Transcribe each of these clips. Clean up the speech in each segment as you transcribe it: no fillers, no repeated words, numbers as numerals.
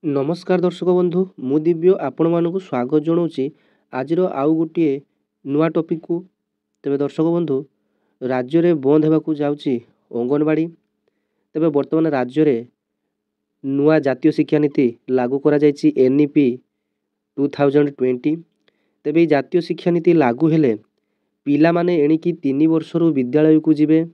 नमस्कार दर्शक बंधु मु दिव्य आपण मानक स्वागत जनाऊँगी आज आउ गोटे नुआ टॉपिक को। तेरे दर्शक बंधु राज्य में बंद होगा जाऊँगी अंगनवाड़ी। तेरे वर्तमान राज्य में नुआ जातीय शिक्षा नीति लागू करा जायछि NEP 2020। तेरे जातीय शिक्षा नीति लागू हेले पिला माने एणिकी 3 वर्ष विद्यालय को जिबे।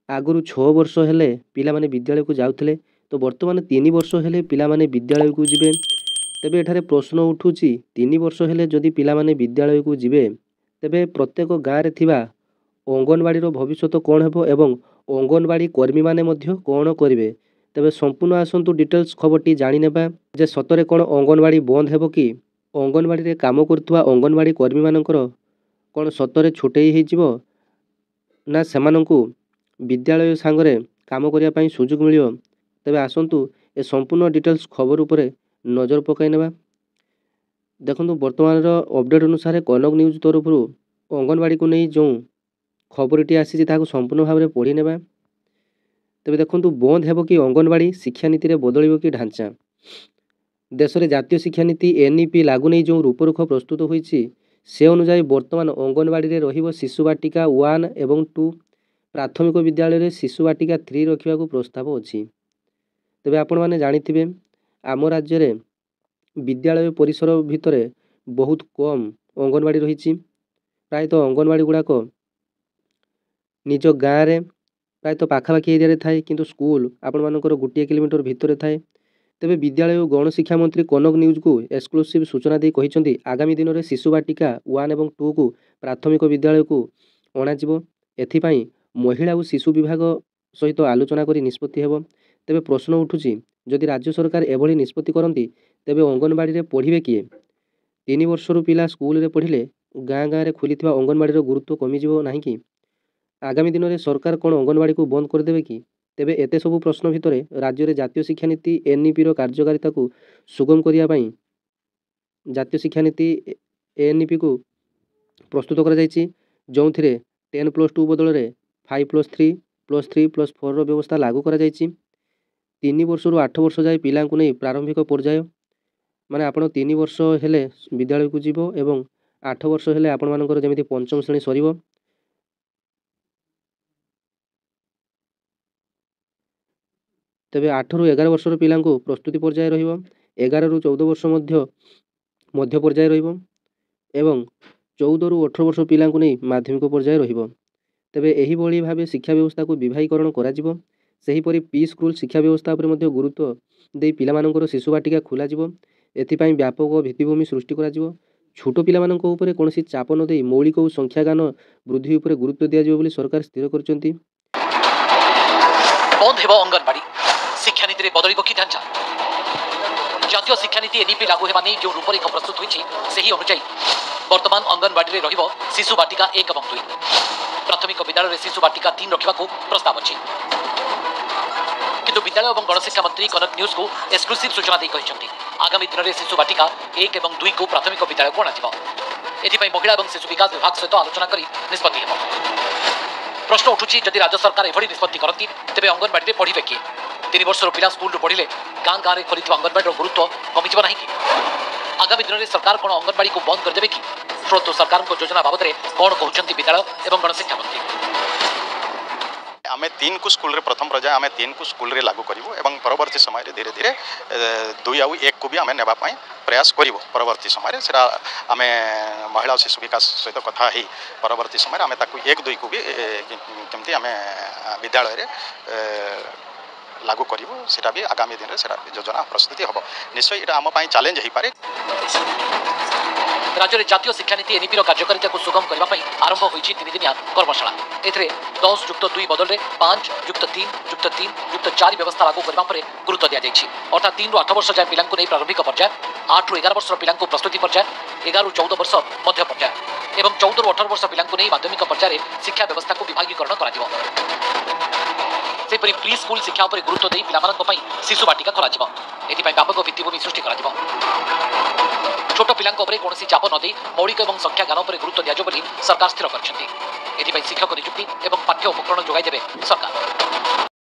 आगुरु 6 वर्ष हेले पिला माने विद्यालय को जाउथले, तो वर्तमान 3 वर्ष हेले पिला माने विद्यालय को जिबे। तेबे एठारे प्रश्न उठुची 3 वर्ष हेले जदि पिला माने विद्यालय को जिबे तेबे प्रत्येक गाँव रे थिबा अंगनवाड़ी भविष्य कौन हेबो एवं अंगनवाड़ी कर्मी माने मध्य कौन करिवे। तेबे संपूर्ण आसंतु डिटेल्स खबरटी जानि नेबा जे सतरे कौन अंगनवाड़ी बंद हेबो कि अंगनवाड़ी रे काम करथुवा अंगनवाड़ी कर्मी मानकर कौन सतरे छुटेई हे जिवो ना सेमानंकु विद्यालय सांगरे काम करिया पई सुযোଗ मिलियो। तेबे आसंतु ए संपूर्ण डिटेल्स खबर उपरे नजर पकाई नेबा। देखंतु वर्तमान अपडेट अनुसार कनक न्यूज तरफ अंगनवाड़ी को नहीं जो खबरटी आसी ताको संपूर्ण भाव में पढ़ी नेबा। तेबे देखंतु बंद हेबो कि अंगनवाड़ी, शिक्षा नीति रे बदलिबो कि ढांचा। देश में जातीय शिक्षा नीति NEP लागू नहीं जो रूपरेख प्रस्तुत होईछि से अनुसार वर्तमान अंगनवाड़ी रे रहिबो शिशु बाटिका 1 एवं 2, प्राथमिक विद्यालय रे शिशु बाटिका 3 रखिबा को प्रस्ताव अछि। तेबे आपण माने जानिथिबे आम राज्य रे विद्यालय परिसर भितर बहुत कम अंगनवाड़ी रही। प्रायतः अंगनवाड़ी गुड़ाक निज गाँव में प्रायतः पाखापाखि एरिया थाए, किंतु स्कूल आपण मानकर 1 किलोमीटर भितर थाए। तेबे विद्यालय और गणशिक्षा मंत्री कनक न्यूज को एक्सक्लूसिव सूचना दे कहिसेंती आगामी दिन में शिशु बाटिका 1 एवं 2 को प्राथमिक विद्यालय को अणाजिबो। एथिपाई महिला और शिशु विभाग सहित आलोचना करी निष्पत्ति हेबो। तेबे प्रश्न उठुची जदि राज्य सरकार एभली निष्पत्ति करती तेबे अंगनवाड़ी रे पढ़िबे किए। 3 वर्षर पिला स्कूल रे पढ़िले गाँ गाँव रे खुली अंगनवाड़ी गुरुत्व कमिजिबो नाही कि? आगामी दिन में सरकार कौन अंगनवाड़ी को बंद करदेवे कि? तेबे एते सबु प्रश्न भितर राज्य में जातीय शिक्षा नीति NEP रो कार्यकारिता को सुगम करिया पई जातीय शिक्षा नीति NEP को प्रस्तुत करा जायछि, जोंथिरे 10+2 बदल रे 5+3+3+4 रो व्यवस्था लागू करा जायछि। 3 वर्ष रु 8 वर्ष जाए पिला को नहीं प्रारंभिक पर्याय माने आपण 3 वर्ष हेले विद्यालय को जीवो एवं 8 वर्ष हेले आपण मानकर जेमिति पंचम श्रेणी सरीबो। तेबे 8 रु 11 वर्षर पिला को प्रस्तुति पर्याय रहिबो। 11 रु 14 वर्ष मध्य पर्याय रहिबो एवं 14 रु 18 वर्ष पिला को नहीं माध्यमिक पर्याय रहिबो। तेबे एही बळी भाबे शिक्षा व्यवस्था को विभागीकरण करा जिवो। सेहीपरि पी स्कूल शिक्षा व्यवस्था पर मध्य गुरुत्व दे पिला मानकर शिशु बाटिका खोला जिवो। एथिपाई व्यापक भित्तिभूमि सृष्टि करा जिवो। छोट पिला मानक ऊपर कोनोसी चाप न दे मौलिक और संख्यागान वृद्धि ऊपर गुरुत्व दिया जिवो बोली सरकार स्थिर करचंती। बंद हेबो अंगनवाड़ी, शिक्षा नीति रे बदलिबो कि ढांचा। जातीय शिक्षा नीति NEP लागू हेबा नै जो रूपरेख प्रस्तुत होईछि सेही अनुसार वर्तमान अंगनवाड़ी रे रहिबो शिशु बाटिका 1 एवं 2, प्राथमिक विद्यालय रे शिशु बाटिका 3 रखिबा को प्रस्ताव अछि। किंतु विद्यालय एवं गणशिक्षा मंत्री कनक न्यूज को एक्सक्लूसिव सूचना दे कहिसेंती आगामी दिन में शिशु बाटिका 1 एवं 2 को प्राथमिक विद्यालय को अणाजिबो। एथिपाई महिला एवं शिशु विकास विभाग सहित आलोचना करी निष्पत्ति हेबो। प्रश्न उठुची जदि राज्य सरकार एभली निष्पत्ति करती तेबे अंगनवाड़ी रे पढ़िबे कि? 3 वर्षर पिला स्कूल पढ़िले गाँ गाँव में खोली अंगनवाड़ी गुरुत्व कमिजिबो नाही कि? आगामी दिन में सरकार कौन अंगनवाड़ी को बंद करदेवे कि? शुणु सरकार को योजना बाबद में कौन कहते विद्यालय एवं गणशिक्षा मंत्री। आमे 3 को स्कूल रे प्रथम पर्याय आमे 3 को स्कूल रे लागू करिवो एवं परवर्ती समय रे धीरे धीरे 2 आउ 1 को भी आमे नेबा पई प्रयास करिवो। परवर्ती समय रे सेरा आमे महिला शिशु विकास सहित कथा ही परवर्ती समय आमे ताकू 1 2 को भी केमती आमे विद्यालय रे लागू करिवो। सेटा भी आगामी दिन रे सेरा योजना प्रस्तुति हबो। निश्चय एटा आम पई चैलेंज ही पारे। राज्य में जातीय शिक्षा नीति NEP कार्यकारिता को सुगम करने आरंभ होईछि 3 दिनिया कर्मशाला। एथिरे 10+2 बदल में 5+3+3+4 व्यवस्था लागू करने पर गुरुत्व दिया जायछि। अर्थात 3 रु 8 वर्ष जाए पिला नहीं प्रारंभिक पर्याय, 8 रु 11 वर्ष पिला प्रस्तुति पर्याय, 11 रु 14 वर्ष मध्य पर्याय एवं 14 रु 18 वर्ष पिला नहीं माध्यमिक पर्याय शिक्षा व्यवस्था को विभागीकरण करा जिवो। सेपरि प्री स्कूल शिक्षा पर गुरुत्व दे पिलामानक पई शिशु बाटिका खोला जिवो। एथिपाई व्यापक भित्तिभूमि सृष्टि करा जिवो। छोट पिलांक उपरे कोनोसी चाप न दे मौलिक एवं संख्या ज्ञान पर गुरुत्व दिया जो बोली सरकार स्थिर करछंती। ଏଥିପାଇଁ ଶିକ୍ଷକ ନିଯୁକ୍ତି ଏବଂ ପାଠ୍ୟ ଉପକରଣ ଯୋଗାଇ ଦେବେ ସରକାର।